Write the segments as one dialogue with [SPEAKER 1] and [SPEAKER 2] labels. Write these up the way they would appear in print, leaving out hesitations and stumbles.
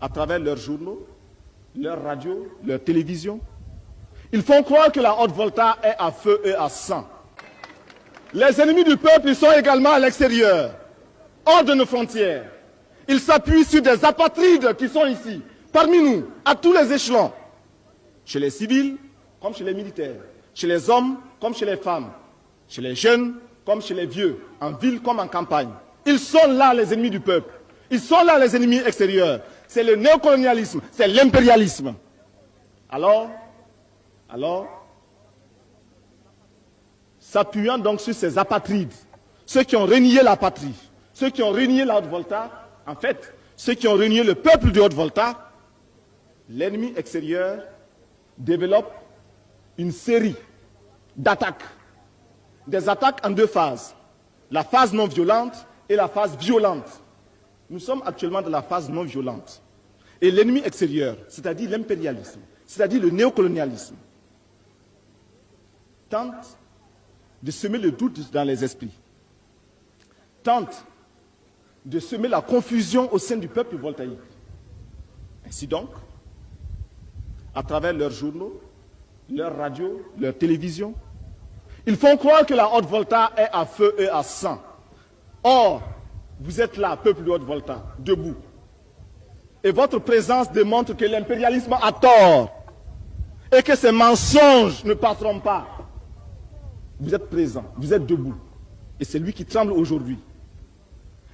[SPEAKER 1] à travers leurs journaux, leurs radios, leurs télévisions. Ils font croire que la Haute-Volta est à feu et à sang. Les ennemis du peuple, ils sont également à l'extérieur, hors de nos frontières. Ils s'appuient sur des apatrides qui sont ici, parmi nous, à tous les échelons. Chez les civils, comme chez les militaires. Chez les hommes, comme chez les femmes. Chez les jeunes, comme chez les vieux. En ville comme en campagne. Ils sont là, les ennemis du peuple. Ils sont là, les ennemis extérieurs. C'est le néocolonialisme, c'est l'impérialisme. Alors, s'appuyant donc sur ces apatrides, ceux qui ont renié la patrie, ceux qui ont renié la Haute-Volta, en fait, ceux qui ont renié le peuple de Haute-Volta, l'ennemi extérieur développe une série d'attaques. Des attaques en deux phases. La phase non violente et la phase violente. Nous sommes actuellement dans la phase non violente. Et l'ennemi extérieur, c'est-à-dire l'impérialisme, c'est-à-dire le néocolonialisme, tente de semer le doute dans les esprits, tente de semer la confusion au sein du peuple voltaïque. Ainsi donc, à travers leurs journaux, leurs radios, leurs télévisions, ils font croire que la Haute-Volta est à feu et à sang. Or, vous êtes là, peuple de Haute-Volta, debout. Et votre présence démontre que l'impérialisme a tort et que ces mensonges ne passeront pas. Vous êtes présent, vous êtes debout. Et c'est lui qui tremble aujourd'hui.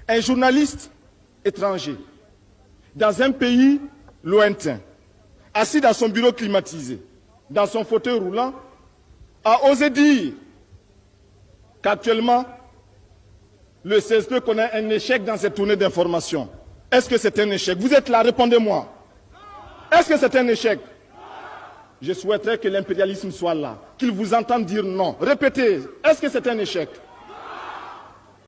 [SPEAKER 1] Un journaliste étranger, dans un pays lointain, assis dans son bureau climatisé, dans son fauteuil roulant, a osé dire qu'actuellement, le CSP connaît un échec dans cette tournée d'information. Est-ce que c'est un échec? Vous êtes là, répondez-moi. Est-ce que c'est un échec? Je souhaiterais que l'impérialisme soit là, qu'il vous entende dire non. Répétez, est-ce que c'est un échec?